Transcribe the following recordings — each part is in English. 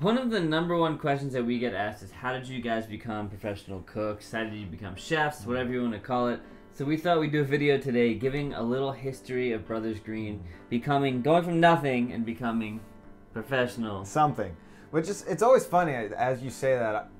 One of the #1 questions that we get asked is, how did you guys become professional cooks? How did you become chefs? Whatever you want to call it. So we thought we'd do a video today giving a little history of Brothers Green going from nothing and becoming professional. Something. Which is, it's always funny as you say that.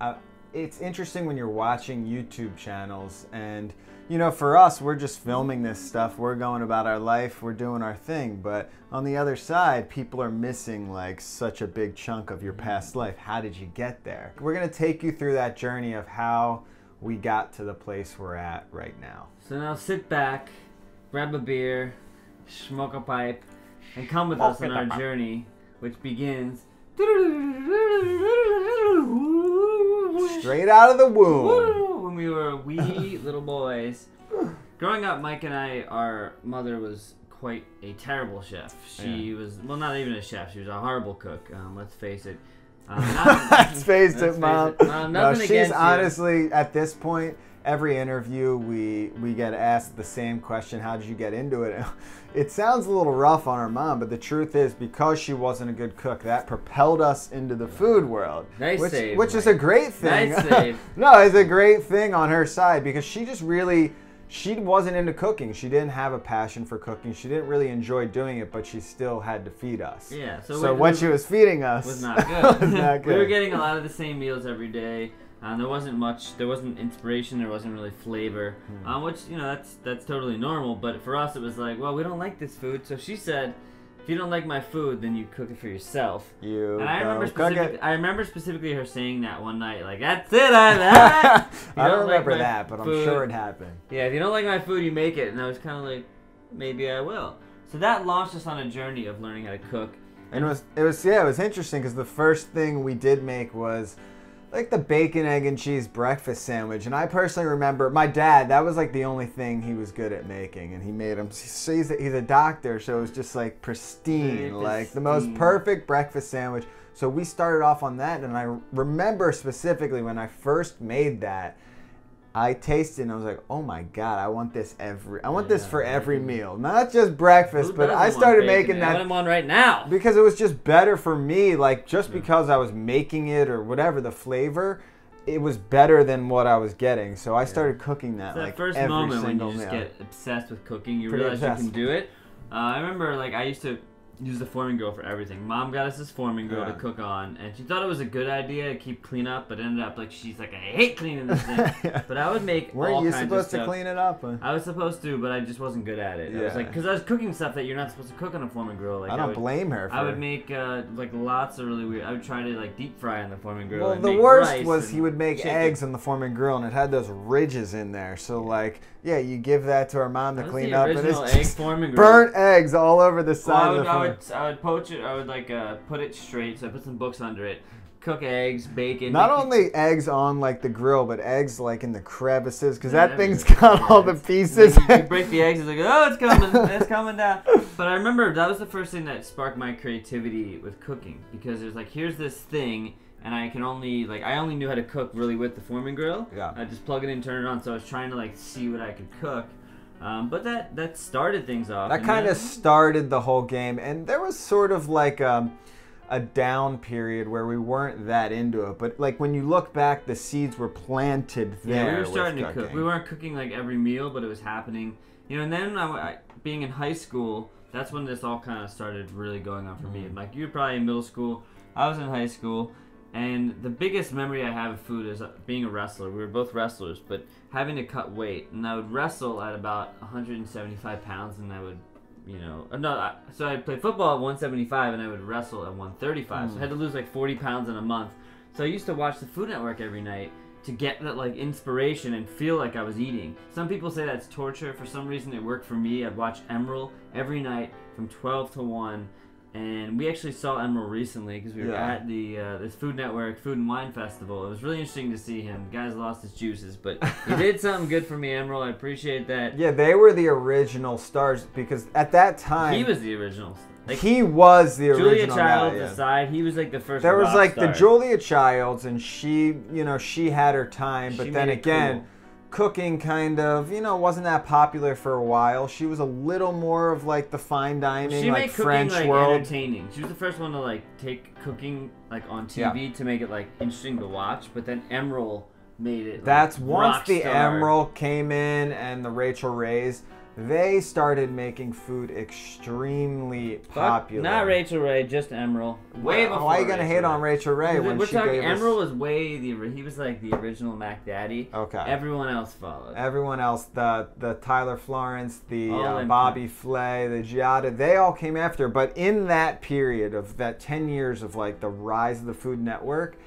It's interesting when you're watching YouTube channels and, you know, for us, we're just filming this stuff. We're going about our life. We're doing our thing. But on the other side, people are missing like such a big chunk of your past life. How did you get there? We're going to take you through that journey of how we got to the place we're at right now. So now sit back, grab a beer, smoke a pipe, and come with us on our journey, which begins straight out of the womb. When we were wee little boys. Growing up, Mike and I, our mother was quite a terrible chef. She was, well, not even a chef. She was a horrible cook. Let's face it. Let's face it, Mom. No, she's honestly, at this point, every interview we get asked the same question, how did you get into it? It sounds a little rough on our mom, but the truth is, because she wasn't a good cook, that propelled us into the food world. Nice save, which is a great thing. Nice save. No, it's a great thing on her side, because she just really, she wasn't into cooking. She didn't have a passion for cooking. She didn't really enjoy doing it, but she still had to feed us. Yeah. So what she was feeding us was not good. was not good. We were getting a lot of the same meals every day. There wasn't much. There wasn't inspiration. There wasn't really flavor, which, you know, that's totally normal. But for us, it was like, well, we don't like this food. So she said, if you don't like my food, then you cook it for yourself. And I remember specifically her saying that one night, like, that's it. I don't remember that, but I'm sure it happened. Yeah, if you don't like my food, you make it. And I was kind of like, maybe I will. So that launched us on a journey of learning how to cook. And it was interesting because the first thing we did make was like the bacon, egg, and cheese breakfast sandwich. And I personally remember my dad, that was like the only thing he was good at making. And he made them, so he's a doctor, so it was just like pristine, like the most perfect breakfast sandwich. So we started off on that, and I remember specifically when I first made that, I tasted and I was like, oh my God, I want this for every meal. Not just breakfast, but I started making that. I'm on right now. Because it was just better for me, like just because I was making it or whatever, the flavor, it was better than what I was getting. So I started cooking that like first every moment when single you just meal. get obsessed with cooking, you realize you can do it. I remember like I used to use the foreman grill for everything. Mom got us this foreman grill to cook on, and she thought it was a good idea to keep clean up, but ended up like she's like, I hate cleaning this thing. But I would make all kinds of stuff. Weren't you supposed to clean it up? I was supposed to, but I just wasn't good at it. I was like, because I was cooking stuff that you're not supposed to cook on a foreman grill. Like I don't blame her. I would make like lots of really weird. I would try to like deep fry on the foreman grill. Well, the worst was he would make eggs on the foreman grill, and it had those ridges in there. So like, yeah, you give that to our mom to clean up, and it's just burnt eggs all over the side of the foreman. I would poach it. I would like put it straight. So I put some books under it. Cook eggs, bacon. Not only eggs on like the grill, but eggs like in the crevices, because that thing's got all the pieces. You break the eggs, it's like, oh, it's coming, it's coming down. But I remember that was the first thing that sparked my creativity with cooking, because it was like, here's this thing, and I only knew how to cook really with the foreman grill. Yeah. I just plug it in, turn it on. So I was trying to like see what I could cook. But that started things off. That kind of started the whole game, and there was sort of like a down period where we weren't that into it. But like when you look back, the seeds were planted there. Yeah, we were starting to cook. We weren't cooking like every meal, but it was happening. You know, and then being in high school, that's when this all kind of started really going on for me. Like you were probably in middle school, I was in high school. And the biggest memory I have of food is being a wrestler. We were both wrestlers, but having to cut weight. And I would wrestle at about 175 pounds, and I would, so I'd play football at 175, and I would wrestle at 135. So I had to lose like 40 pounds in a month. So I used to watch the Food Network every night to get that like inspiration and feel like I was eating. Some people say that's torture. For some reason, it worked for me. I'd watch Emerald every night from 12 to 1. And we actually saw Emerald recently because we were at the this Food Network Food and Wine Festival. It was really interesting to see him. The guy's lost his juices, but he did something good for me, Emerald. I appreciate that. Yeah, they were the original stars because at that time he was the original. Like, he was the original. Julia Childs aside, he was like the first. There was like star. the Julia Childs, and she, she had her time, but then again. Cool. cooking kind of, wasn't that popular for a while. She was a little more of like the fine dining, She like made cooking French like world. entertaining. She was the first one to like take cooking like on TV to make it like interesting to watch. But then Emerald made it. Like, That's once rock the star. Emerald came in and the Rachel Rays, they started making food extremely popular. Not Rachel Ray, just Emerald. Way before. Why are you gonna hate on Rachel Ray when We're she talking gave us... Emerald was way he was like the original Mac Daddy. Okay. Everyone else followed. Everyone else, the Tyler Florence, the All Bobby Flay, the Giada, they all came after. But in that period of that 10 years of like the rise of the Food Network,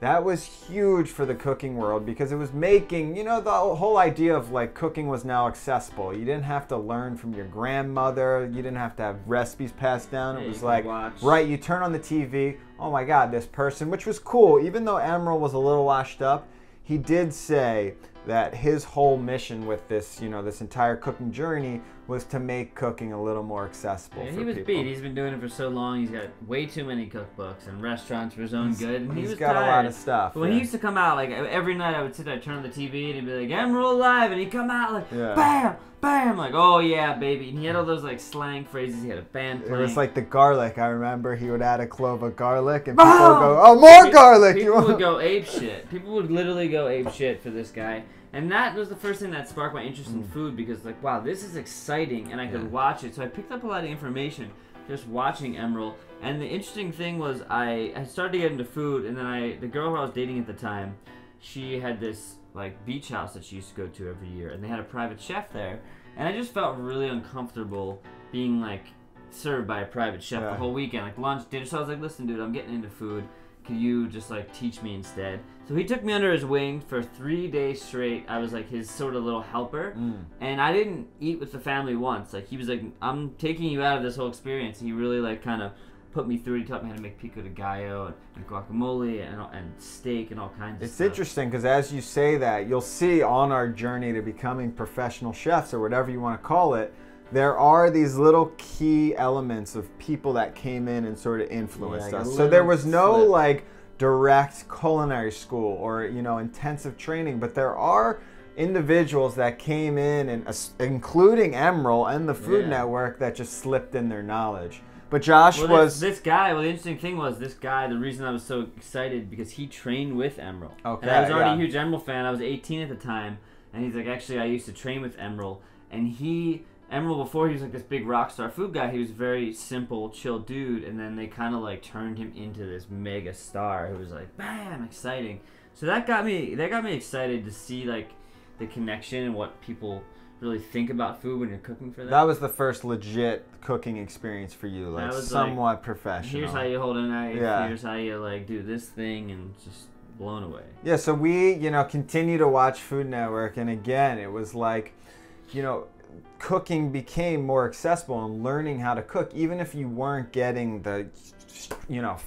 that was huge for the cooking world because it was making, the whole idea of like cooking was now accessible. You didn't have to learn from your grandmother. You didn't have to have recipes passed down. It was like, right, you turn on the TV, oh my God, this person, which was cool. Even though Emerald was a little washed up, he did say that his whole mission with this, this entire cooking journey was to make cooking a little more accessible for people. He was beat. He's been doing it for so long. He's got way too many cookbooks and restaurants for his own good. And he's got tired. A lot of stuff. But when he used to come out, like every night I would sit there, turn on the TV, and he'd be like, Emerald Live, and he'd come out like, bam, bam, like, oh yeah, baby. And he had all those like slang phrases. He had a band playing. It was like the garlic. I remember he would add a clove of garlic, and people would go, oh, more garlic. People would go ape shit. People would literally go ape shit for this guy. And that was the first thing that sparked my interest in food because, like, wow, this is exciting, and I could watch it. So I picked up a lot of information just watching Emerald. And the interesting thing was I started to get into food, and then the girl who I was dating at the time, she had this, like, beach house that she used to go to every year, and they had a private chef there. And I just felt really uncomfortable being, like, served by a private chef the whole weekend, like lunch, dinner. So I was like, listen, dude, I'm getting into food. Could you just like teach me instead? So he took me under his wing for 3 days straight. I was like his sort of little helper, and I didn't eat with the family once. Like he was like, I'm taking you out of this whole experience. And he really like kind of put me through. He taught me how to make pico de gallo and guacamole and steak and all kinds of stuff. It's interesting because as you say that, you'll see on our journey to becoming professional chefs or whatever you want to call it, there are these little key elements of people that came in and sort of influenced us. So there was no like direct culinary school or intensive training, but there are individuals that came in and including Emerald and the Food Network that just slipped in their knowledge. But Josh was this guy. Well, the interesting thing was this guy. The reason I was so excited because he trained with Emerald. Okay, and I was already a huge Emerald fan. I was 18 at the time, and he's like, actually, I used to train with Emerald, and Emerald, before he was like this big rock star food guy, he was a very simple, chill dude, and then they kind of like turned him into this mega star who was like, bam, exciting. So that got me excited to see like the connection and what people really think about food when you're cooking for them. That was the first legit cooking experience for you, like somewhat like, professional. Here's how you hold a knife. Here's how you like do this thing, and just blown away. Yeah, so we continue to watch Food Network, and again, it was like, cooking became more accessible and learning how to cook, even if you weren't getting the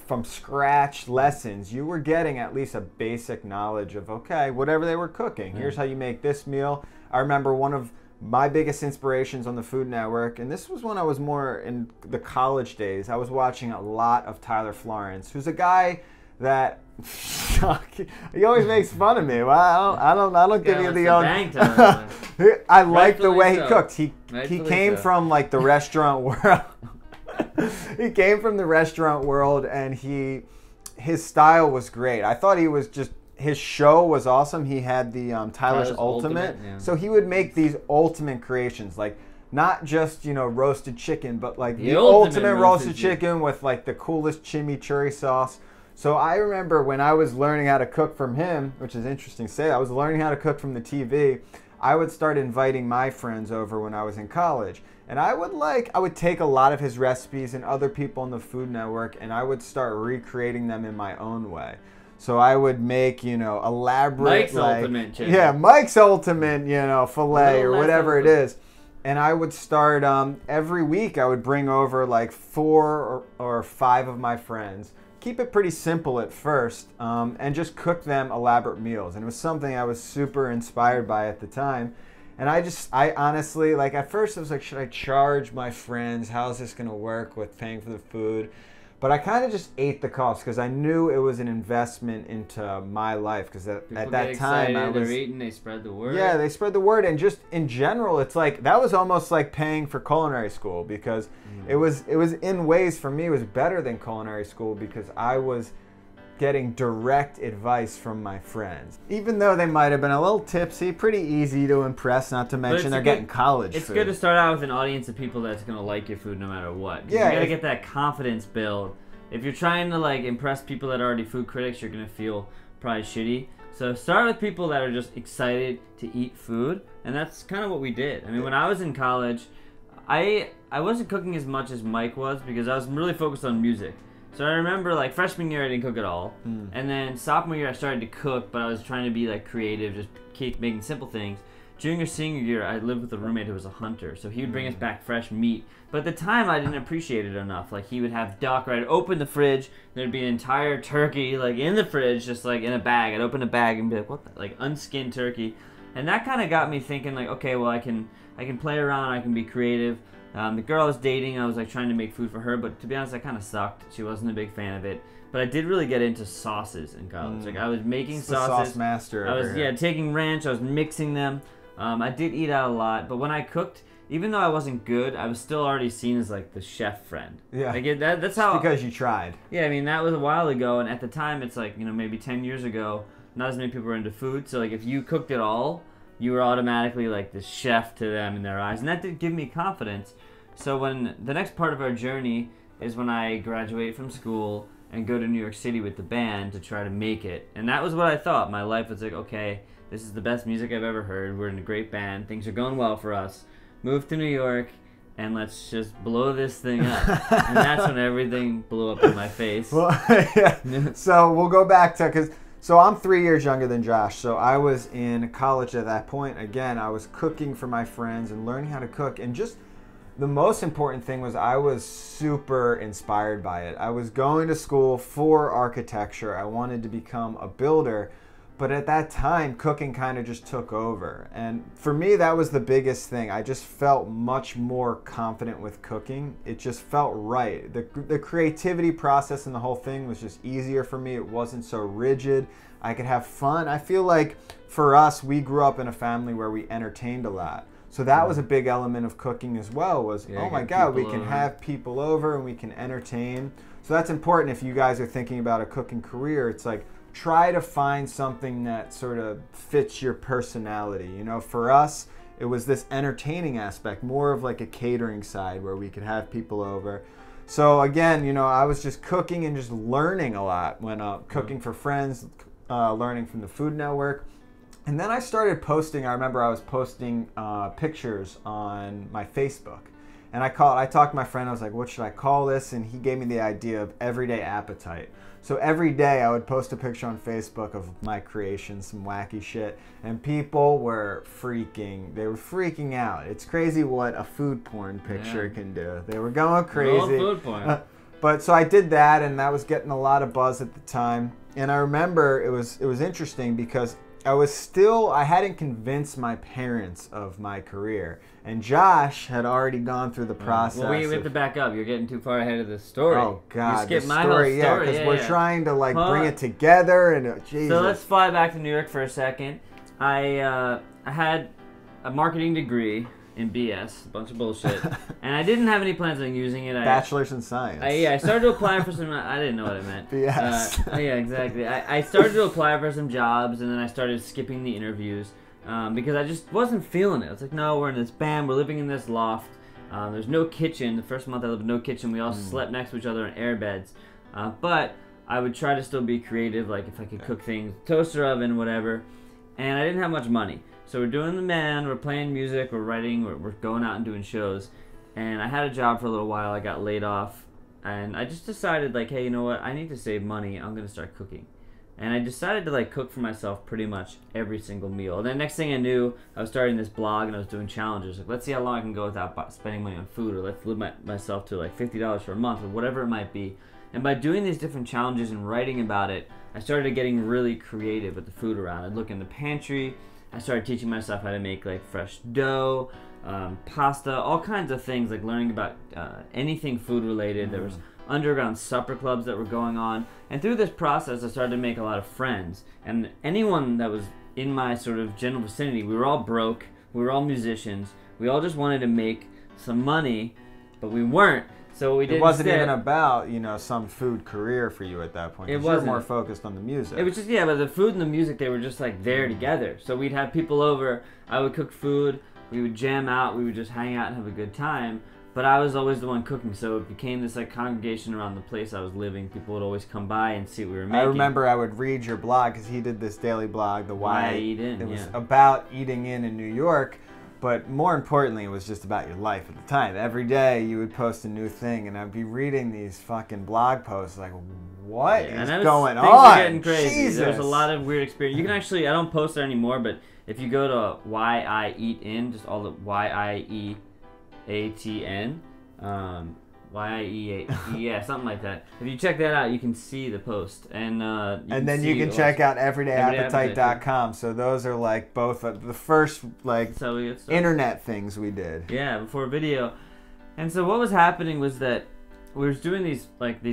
from scratch lessons, you were getting at least a basic knowledge of whatever they were cooking. Here's how you make this meal. I remember one of my biggest inspirations on the Food Network, and this was when I was more in the college days, I was watching a lot of Tyler Florence, who's a guy that he always makes fun of me. Well, I don't give you the own. I like the way he cooked. He came from like the restaurant world. He came from the restaurant world, and his style was great. I thought he was just. His show was awesome. He had the Tyler's Ultimate. So he would make these ultimate creations, like not just roasted chicken, but like the ultimate roasted chicken with like the coolest chimichurri sauce. So I remember when I was learning how to cook from him, which is interesting to say, I was learning how to cook from the TV. I would start inviting my friends over when I was in college. And I would take a lot of his recipes and other people on the Food Network, and I would start recreating them in my own way. So I would make, elaborate, Mike's ultimate chicken. Yeah, Mike's ultimate, filet or whatever it is. And I would start, every week I would bring over like 4 or 5 of my friends. Keep it pretty simple at first, and just cook them elaborate meals. And it was something I was super inspired by at the time. And I honestly, like at first I was like, should I charge my friends? How's this going to work with paying for the food? But I kind of just ate the cost because I knew it was an investment into my life. Because at that time, I was eating. They spread the word. Yeah, they spread the word, and just in general, it's like that was almost like paying for culinary school because it was in ways for me it was better than culinary school because I was getting direct advice from my friends. Even though they might have been a little tipsy, pretty easy to impress, not to mention they're getting college food. It's good to start out with an audience of people that's going to like your food no matter what. Yeah, you got to get that confidence build. If you're trying to like impress people that are already food critics, you're going to feel probably shitty. So start with people that are just excited to eat food, and that's kind of what we did. I mean, when I was in college, I wasn't cooking as much as Mike was because I was really focused on music. So I remember, like, freshman year I didn't cook at all. And then sophomore year I started to cook, but I was trying to be, like, creative, just keep making simple things. Junior, senior year, I lived with a roommate who was a hunter, so he would bring us back fresh meat. But at the time, I didn't appreciate it enough. Like, he would have duck, or I'd open the fridge, there'd be an entire turkey, like, in the fridge, just, like, in a bag. I'd open a bag and be like, what the? Like, unskinned turkey. And that kind of got me thinking, like, okay, well, I can play around, I can be creative. The girl I was dating, I was like trying to make food for her, but to be honest, I kind of sucked. She wasn't a big fan of it. But I did really get into sauces in college. Like I was making sauces. Sauce master. I was taking ranch. I was mixing them. I did eat out a lot, but when I cooked, even though I wasn't good, I was still already seen as like the chef friend. Yeah. Like that's how. Just because you tried. Yeah, I mean that was a while ago, and at the time, it's like maybe 10 years ago. Not as many people were into food, so like if you cooked it all, you were automatically like the chef to them in their eyes, and that did give me confidence. So when the next part of our journey is when I graduate from school and go to New York City with the band to try to make it. And that was what I thought. My life was like, okay, this is the best music I've ever heard. We're in a great band. Things are going well for us. Move to New York and let's just blow this thing up. And that's when everything blew up in my face. Well, yeah. So we'll go back to, so I'm 3 years younger than Josh. So I was in college at that point. Again, I was cooking for my friends and learning how to cook, and just the most important thing was I was super inspired by it. I was going to school for architecture. I wanted to become a builder, but at that time, cooking kind of just took over. And for me, that was the biggest thing. I just felt much more confident with cooking. It just felt right. The creativity process and the whole thing was just easier for me. It wasn't so rigid. I could have fun. I feel like for us, we grew up in a family where we entertained a lot. So that was a big element of cooking as well, was, oh my God, we can have people over and we can entertain. So that's important if you guys are thinking about a cooking career. It's like, try to find something that sort of fits your personality. For us, it was this entertaining aspect, more of like a catering side where we could have people over. So again, I was just cooking and just learning a lot when cooking for friends, learning from the Food Network. And then I started posting. I remember I was posting pictures on my Facebook. And I talked to my friend. I was like, what should I call this? And he gave me the idea of Everyday Appetite. So every day I would post a picture on Facebook of my creation, some wacky shit. And people were freaking out. It's crazy what a food porn picture can do. They were going crazy. Food porn. But so I did that, and that was getting a lot of buzz at the time. And I remember it was interesting because I hadn't convinced my parents of my career. And Josh had already gone through the process. Well, we have to back up. You're getting too far ahead of the story. Oh, God. You skipped my whole story. Yeah, because we're trying to, like, bring it together. And Jesus. So let's fly back to New York for a second. I had a marketing degree in BS, a bunch of bullshit. And I didn't have any plans on using it. Bachelor's in Science. I started to apply for some... I didn't know what it meant. BS. Yeah, exactly. I started to apply for some jobs, and then I started skipping the interviews because I just wasn't feeling it. I was like, no, we're in this band. We're living in this loft. There's no kitchen. The first month I lived with no kitchen. We all slept next to each other in air beds. But I would try to still be creative, like if I could cook things, toaster oven, whatever. And I didn't have much money. So we're doing the band, we're playing music, we're writing, we're going out and doing shows. And I had a job for a little while, I got laid off. And I just decided, like, hey, you know what, I need to save money, I'm going to start cooking. And I decided to, like, cook for myself pretty much every single meal. And then next thing I knew, I was starting this blog and I was doing challenges. Like, let's see how long I can go without spending money on food, or let's limit myself to, like, $50 for a month, or whatever it might be. And by doing these different challenges and writing about it, I started getting really creative with the food around. I'd look in the pantry. I started teaching myself how to make like fresh dough, pasta, all kinds of things, like learning about anything food related. There was underground supper clubs that were going on. And through this process, I started to make a lot of friends. And anyone that was in my sort of general vicinity, we were all broke, we were all musicians, we all just wanted to make some money, but we weren't. So we did. It wasn't even about, you know, some food career for you at that point. It wasn't. You were more wasn't. focused on the music. It was just, yeah, but the food and the music, they were just like there together. So we'd have people over, I would cook food, we would jam out, we would just hang out and have a good time. But I was always the one cooking, so it became this like congregation around the place I was living. People would always come by and see what we were making. I remember I would read your blog, because he did this daily blog, the Why I Eat In. It was about eating in New York, but more importantly, it was just about your life at the time. Every day you would post a new thing, and I'd be reading these fucking blog posts like, what is going on? Things were getting crazy. Jesus. There was a lot of weird experience. You can actually, I don't post there anymore, but if you go to Why I Eat In, just all the YIEATN, yeah, something like that. If you check that out, you can see the post, and then you can check out everydayappetite.com. So those are like both the first like internet things we did. Yeah, before video. And so what was happening was that we were doing these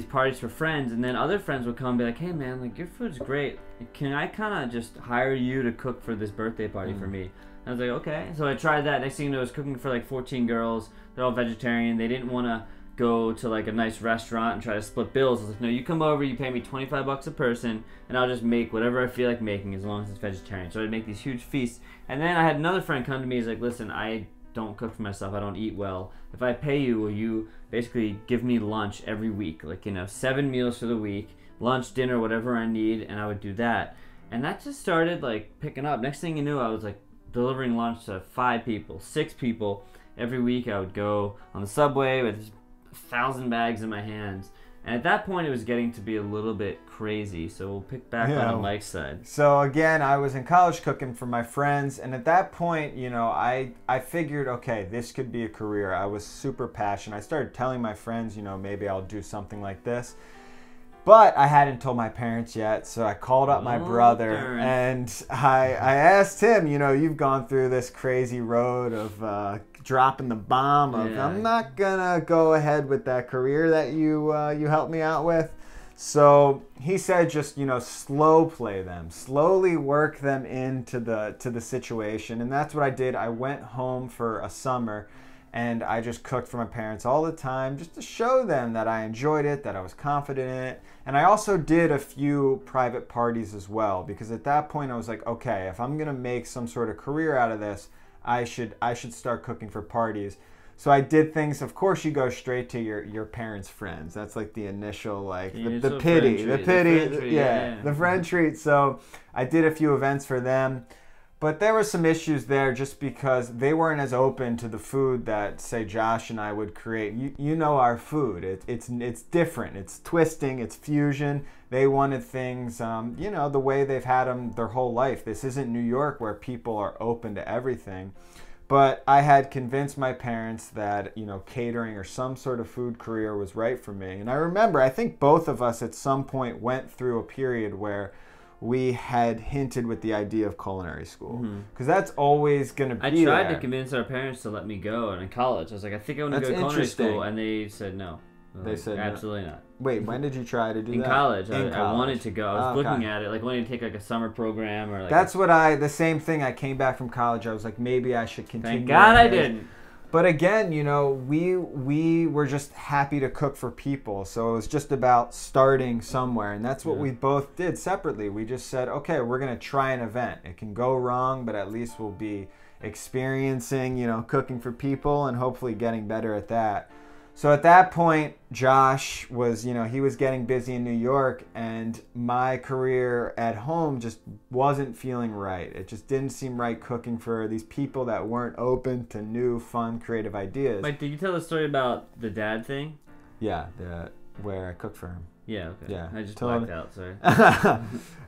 parties for friends, and then other friends would come and be like, "Hey man, like your food's great. Can I kind of just hire you to cook for this birthday party for me?" I was like, okay. So I tried that. Next thing you know, I was cooking for like 14 girls. They're all vegetarian. They didn't want to go to like a nice restaurant and try to split bills. I was like, no, you come over, you pay me $25 a person, and I'll just make whatever I feel like making as long as it's vegetarian. So I'd make these huge feasts. And then I had another friend come to me. He's like, listen, I don't cook for myself. I don't eat well. If I pay you, will you basically give me lunch every week? Like, 7 meals for the week, lunch, dinner, whatever I need, and I would do that. And that just started like picking up. Next thing you knew, I was like delivering lunch to 5 people, 6 people. Every week I would go on the subway with 1,000 bags in my hands. And at that point, it was getting to be a little bit crazy. So we'll pick back on Mike's side. So again, I was in college cooking for my friends. And at that point, I figured, okay, this could be a career. I was super passionate. I started telling my friends, maybe I'll do something like this. But I hadn't told my parents yet, so I called up my brother, and I asked him, you've gone through this crazy road of dropping the bomb of, I'm not gonna go ahead with that career that you helped me out with. So he said, just slow play them, slowly work them into the situation, and that's what I did. I went home for a summer. And I just cooked for my parents all the time just to show them that I enjoyed it, that I was confident in it. And I also did a few private parties as well, because at that point I was like, okay, if I'm gonna make some sort of career out of this, I should start cooking for parties. So I did things, of course you go straight to your parents' friends. That's like the initial, like the friend treat. So I did a few events for them. But there were some issues there just because they weren't as open to the food that, say, Josh and I would create. You know our food. It's different. It's twisting. It's fusion. They wanted things, the way they've had them their whole life. This isn't New York where people are open to everything. But I had convinced my parents that, catering or some sort of food career was right for me. And I remember, I think both of us at some point went through a period where we had hinted with the idea of culinary school, because that's always going to be I tried to convince our parents to let me go, and in college I was like, I think I want to go to culinary school, and they said no. They said absolutely not. Wait, when did you try to do that? In college. I wanted to go. I was looking at it, like wanting to take like a summer program or like. That's the same thing. I came back from college. I was like, maybe I should continue. Thank God I didn't. But again, we were just happy to cook for people. So it was just about starting somewhere. And that's what we both did separately. We just said, okay, we're going to try an event. It can go wrong, but at least we'll be experiencing, cooking for people and hopefully getting better at that. So at that point, Josh was, he was getting busy in New York, and my career at home just wasn't feeling right. It just didn't seem right cooking for these people that weren't open to new, fun, creative ideas. Wait, did you tell the story about the dad thing? Yeah, where I cooked for him. Yeah, okay. Yeah, I just blacked out, sorry.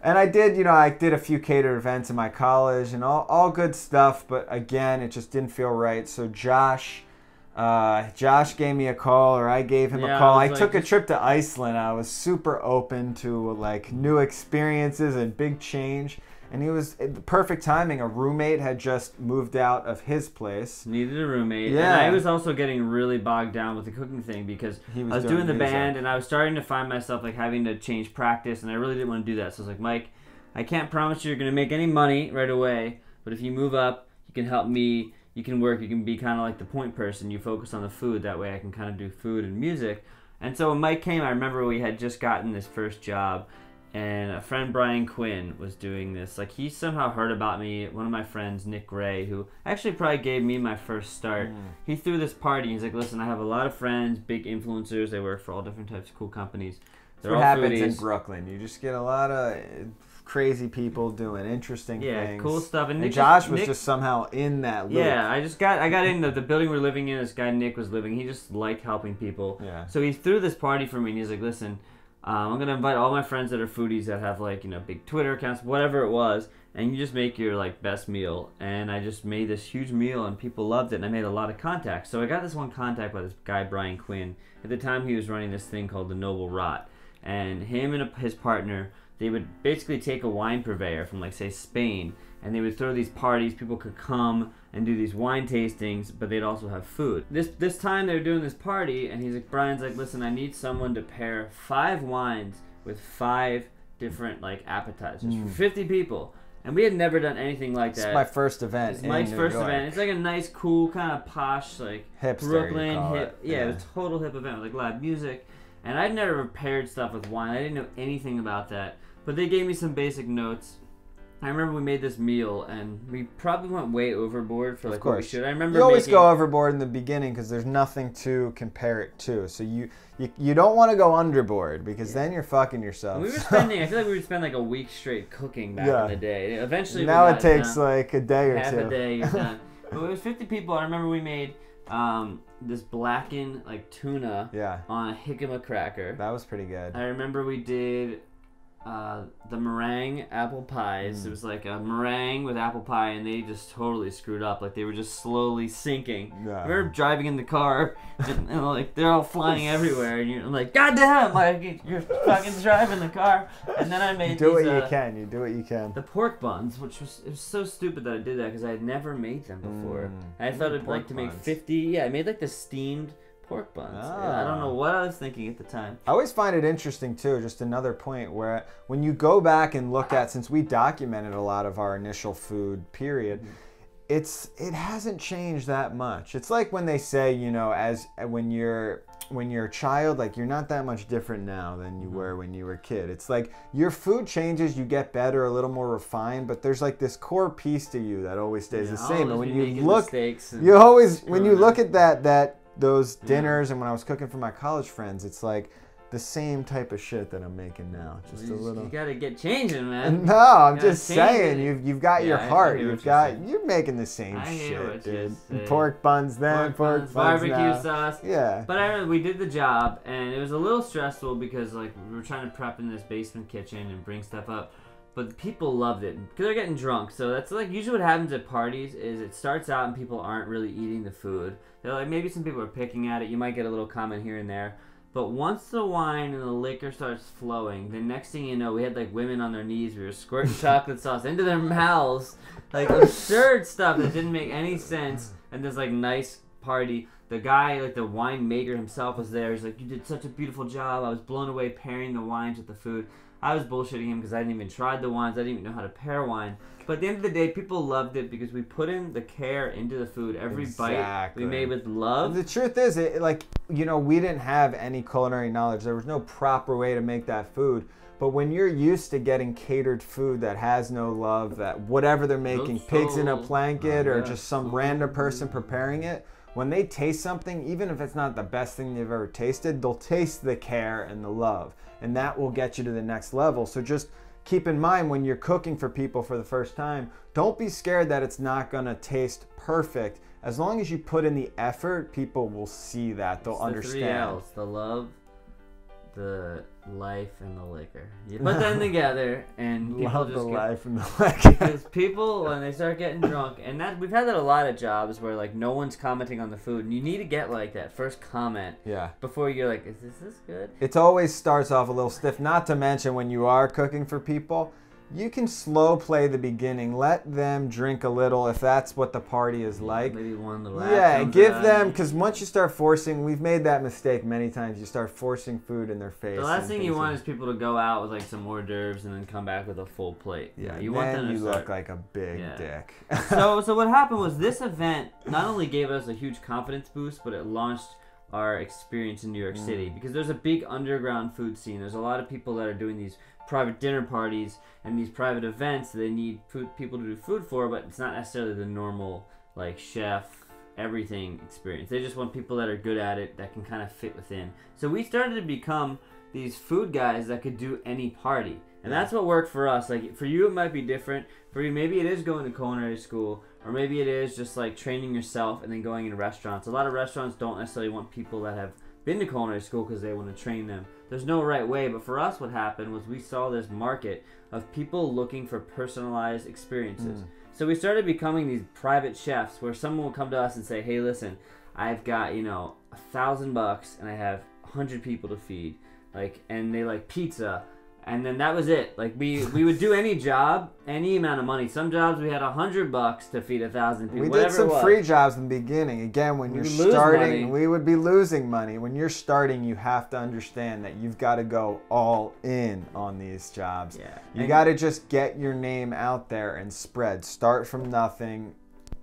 And I did, I did a few catered events in my college and all good stuff, but again, it just didn't feel right. So Josh gave me a call, or I gave him a call. I took a trip to Iceland. I was super open to like new experiences and big change. And he was perfect timing. A roommate had just moved out of his place. Needed a roommate. Yeah. And I was also getting really bogged down with the cooking thing because I was doing the band and I was starting to find myself like having to change practice, and I really didn't want to do that. So I was like, Mike, I can't promise you're going to make any money right away, but if you move up, you can help me, you can work, you can be kind of like the point person. You focus on the food. That way I can kind of do food and music. And so when Mike came, I remember we had just gotten this first job, and a friend, Brian Quinn, was doing this. Like, he somehow heard about me. One of my friends, Nick Gray, who actually probably gave me my first start, he threw this party. He's like, listen, I have a lot of friends, big influencers. They work for all different types of cool companies. That's what happens in Brooklyn. You just get a lot of crazy people doing interesting things. Yeah, cool stuff. And Josh was just somehow in that loop. Yeah, I got in the building we're living in. This guy Nick was living. He just liked helping people. Yeah. So he threw this party for me, and he's like, listen, I'm going to invite all my friends that are foodies that have, like, you know, big Twitter accounts, whatever it was, and you just make your, like, best meal. And I just made this huge meal, and people loved it, and I made a lot of contacts. So I got this one contact by this guy, Brian Quinn. At the time, he was running this thing called the Noble Rot. And him and his partner, they would basically take a wine purveyor from, like, say, Spain, and they would throw these parties. People could come and do these wine tastings, but they'd also have food. This time they were doing this party, and he's like, Brian's like, listen, I need someone to pair 5 wines with 5 different, like, appetizers for 50 people. And we had never done anything like that. It's my first event. It's Mike's first event. It's like a nice, cool, kind of posh, like, hipster, Brooklyn hip. Yeah, it was a total hip event with, like, live music. And I'd never prepared stuff with wine. I didn't know anything about that. But they gave me some basic notes. I remember we made this meal, and we probably went way overboard for, like, what we should. I remember you always go overboard in the beginning because there's nothing to compare it to. So you don't want to go underboard because then you're fucking yourself. And we were spending, I feel like we would spend like a week straight cooking back in the day. Eventually, now it takes like a day or half two. Half a day, you're done. But it was 50 people. I remember we made this blackened, like, tuna on a jicama cracker. That was pretty good. I remember we did the meringue apple pies. It was like a meringue with apple pie, and they just totally screwed up. Like, they were just slowly sinking. I remember driving in the car, and like, they're all flying everywhere, and you're like, God damn, like, you're fucking driving the car. And then I made you do what you can. You do what you can. The pork buns, which was, it was so stupid that I did that because I had never made them before. I thought I'd like to make 50. Yeah, I made like the steamed pork buns. I don't know what I was thinking at the time. I always find it interesting too, just another point where when you go back and look at, since we documented a lot of our initial food period, it hasn't changed that much. It's like when they say, you know, when you're a child, like, you're not that much different now than you were when you were a kid. It's like your food changes, you get better, a little more refined, but there's like this core piece to you that always stays the same. And when you look, you always, when you look at those dinners, and when I was cooking for my college friends, it's like the same type of shit that I'm making now. Just a little. You gotta get changing, man. No, I'm just saying, you've got your heart. You're making the same shit, dude. Pork buns then, pork buns barbecue now. sauce. Yeah. But I remember we did the job, and it was a little stressful because, like, we were trying to prep in this basement kitchen and bring stuff up. But people loved it because they're getting drunk. So that's, like, usually what happens at parties is it starts out and people aren't really eating the food. They're like, maybe some people are picking at it. You might get a little comment here and there. But once the wine and the liquor starts flowing, the next thing you know, we had, like, women on their knees. We were squirting chocolate sauce into their mouths. Like, absurd stuff that didn't make any sense. And this, like, nice party. The guy, like, the winemaker himself was there. He's like, you did such a beautiful job. I was blown away pairing the wines with the food. I was bullshitting him because I didn't even try the wines. I didn't even know how to pair wine. But at the end of the day, people loved it because we put in the care into the food. Every bite we made with love. The truth is, we didn't have any culinary knowledge. There was no proper way to make that food. But when you're used to getting catered food that has no love, that whatever they're making, pigs in a blanket or just some random person preparing it, when they taste something, even if it's not the best thing they've ever tasted, they'll taste the care and the love. And that will get you to the next level. So just keep in mind when you're cooking for people for the first time, don't be scared that it's not going to taste perfect. As long as you put in the effort, people will see that. They'll understand. The 3 L's, the love, the life, and the liquor. You put them together, and people love just the life and the liquor. Because people, when they start getting drunk, and that we've had that a lot of jobs where, like, no one's commenting on the food, and you need to get, like, that first comment before you're like, is this good? It always starts off a little stiff. Not to mention when you are cooking for people, you can slow play the beginning. Let them drink a little if that's what the party is like. Maybe one little give them, because once you start forcing, we've made that mistake many times. You start forcing food in their face. The last thing you want is people to go out with like some hors d'oeuvres and then come back with a full plate. Yeah, you want them to look like a big dick. So what happened was this event not only gave us a huge confidence boost, but it launched our experience in New York City, because there's a big underground food scene. There's a lot of people that are doing these private dinner parties and these private events that they need people to do food for, but it's not necessarily the normal like chef everything experience. They just want people that are good at it, that can kind of fit within. So we started to become these food guys that could do any party, and that's what worked for us. Like for you it might be different. For you maybe it is going to culinary school, or maybe it is just like training yourself and then going into restaurants. A lot of restaurants don't necessarily want people that have been to culinary school because they want to train them. There's no right way, but for us what happened was we saw this market of people looking for personalized experiences. So we started becoming these private chefs where someone would come to us and say, hey listen, I've got $1,000 and I have 100 people to feed, and they like pizza. And then that was it. Like we would do any job, any amount of money. Some jobs we had $100 to feed 1,000 people. We did some free jobs in the beginning. Again, when you're starting, we would be losing money. When you're starting, you have to understand that you've got to go all in on these jobs. Yeah. You got to just get your name out there and spread. Start from nothing,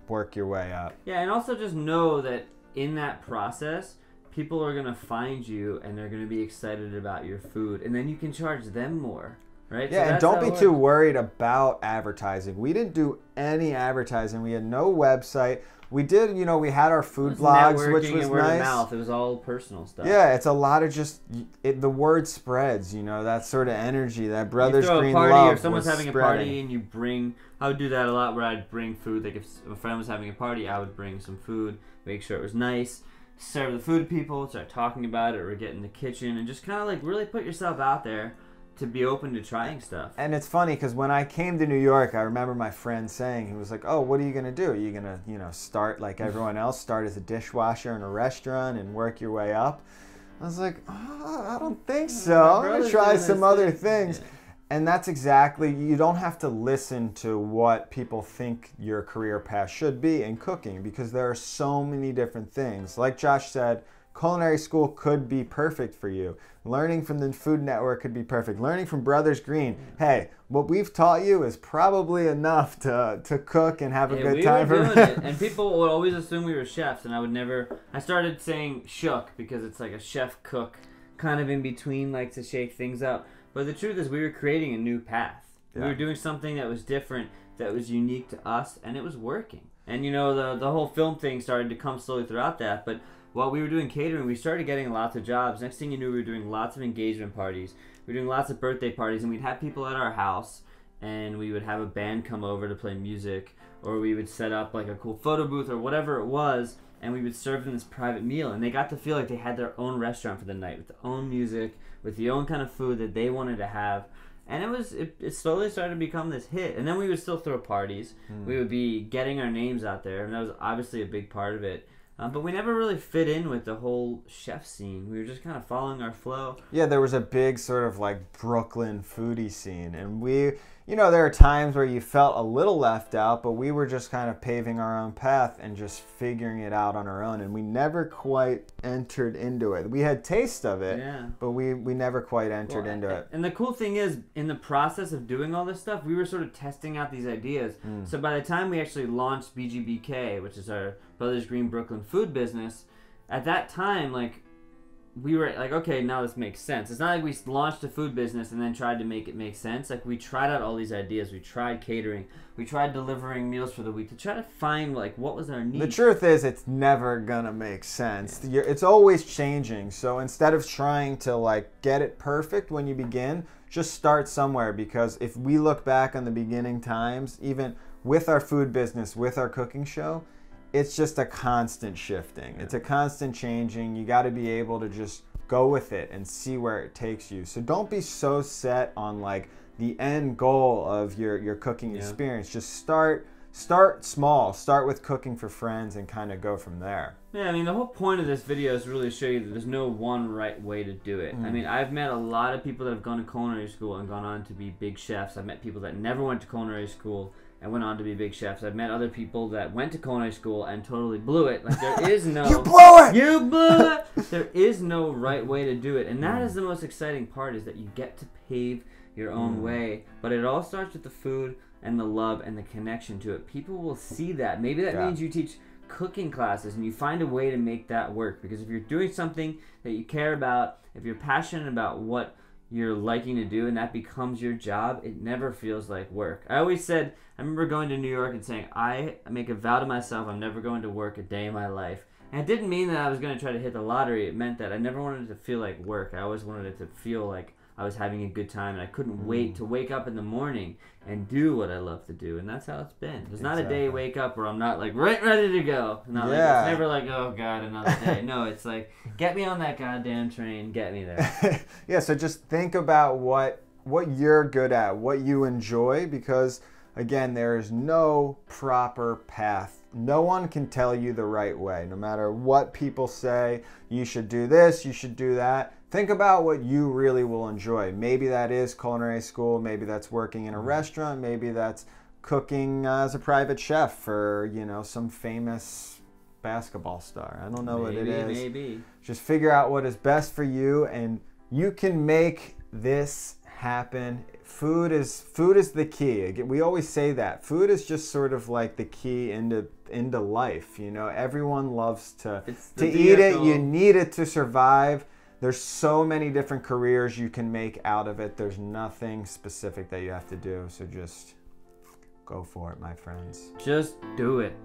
work your way up. Yeah, and also just know that in that process, people are going to find you and they're going to be excited about your food, and then you can charge them more, right? Yeah, and don't be too worried about advertising. We didn't do any advertising. We had no website. We did, we had our food blogs, which was and word nice. of mouth. It was all personal stuff. Yeah, it's a lot of just, the word spreads, that sort of energy, that Brothers Green love. Or someone's having spreading. a party and you bring, I would do that a lot where I'd bring food. Like if a friend was having a party, I would bring some food, make sure it was nice, serve the food to people, start talking about it, or get in the kitchen and just kind of like really put yourself out there to be open to trying stuff. And it's funny because when I came to New York, I remember my friend saying, he was like, oh, what are you going to do? Are you going to, start like everyone else, start as a dishwasher in a restaurant and work your way up? I was like, oh, I don't think so. I'm going to try some other things. Yeah. And that's exactly, you don't have to listen to what people think your career path should be in cooking, because there are so many different things. Like Josh said, culinary school could be perfect for you. Learning from the Food Network could be perfect. Learning from Brothers Green, hey, what we've taught you is probably enough to cook and have a good time. We were doing it, and people would always assume we were chefs, and I started saying shook because it's like a chef-cook kind of in between, like to shake things up. But the truth is we were creating a new path. Yeah. We were doing something that was different, that was unique to us, and it was working. And the whole film thing started to come slowly throughout that, but while we were doing catering, we started getting lots of jobs. Next thing you knew, we were doing lots of engagement parties. We were doing lots of birthday parties, and we'd have people at our house, and we would have a band come over to play music, or we would set up like a cool photo booth or whatever it was, and we would serve them this private meal, and they got to feel like they had their own restaurant for the night, with their own music, with the own kind of food that they wanted to have. And it slowly started to become this hit. And then we would still throw parties. We would be getting our names out there, and that was obviously a big part of it. But we never really fit in with the whole chef scene. We were just kind of following our flow. Yeah, there was a big sort of like Brooklyn foodie scene. And there are times where you felt a little left out, but we were just kind of paving our own path and just figuring it out on our own. And we never quite entered into it. We had taste of it, but we never quite entered into it. And the cool thing is, in the process of doing all this stuff, we were sort of testing out these ideas. So by the time we actually launched BGBK, which is our Brothers Green Brooklyn food business, at that time, we were like, okay, now this makes sense. It's not like we launched a food business and then tried to make it make sense. Like, we tried out all these ideas. We tried catering. We tried delivering meals for the week to try to find, what was our need. The truth is, it's never going to make sense. It's always changing. So instead of trying to, get it perfect when you begin, just start somewhere. Because if we look back on the beginning times, even with our food business, with our cooking show, it's just a constant shifting. It's a constant changing. You got to be able to just go with it and see where it takes you. So don't be so set on the end goal of your cooking experience. Just start start small. Start with cooking for friends and kind of go from there. Yeah, I mean, the whole point of this video is really to show you that there's no one right way to do it. I mean, I've met a lot of people that have gone to culinary school and gone on to be big chefs. I've met people that never went to culinary school and went on to be big chefs. I've met other people that went to culinary school and totally blew it. Like, there is no... You blew it! You blew it! There is no right way to do it. And that is the most exciting part, is that you get to pave your own way. But it all starts with the food and the love and the connection to it. People will see that. Maybe that means you teach cooking classes and you find a way to make that work. Because if you're doing something that you care about, if you're passionate about what you're liking to do and that becomes your job, it never feels like work. I always said, I remember going to New York and saying, I make a vow to myself, I'm never going to work a day in my life. And it didn't mean that I was going to try to hit the lottery. It meant that I never wanted it to feel like work. I always wanted it to feel like I was having a good time, and I couldn't wait to wake up in the morning and do what I love to do. And that's how it's been. There's not a day I wake up where I'm not like ready to go. Not like, it's never like, oh God, another day. No, it's like, get me on that goddamn train, get me there. Yeah, so just think about what you're good at, what you enjoy, because again, there is no proper path. No one can tell you the right way. No matter what people say, you should do this, you should do that. Think about what you really will enjoy. Maybe that is culinary school. Maybe that's working in a restaurant. Maybe that's cooking as a private chef for, you know, some famous basketball star. I don't know what it is. Maybe. Just figure out what is best for you, and you can make this happen. Food is the key. We always say that. Food is just sort of like the key into life. You know, everyone loves to eat it. You need it to survive. There's so many different careers you can make out of it. There's nothing specific that you have to do. So just go for it, my friends. Just do it.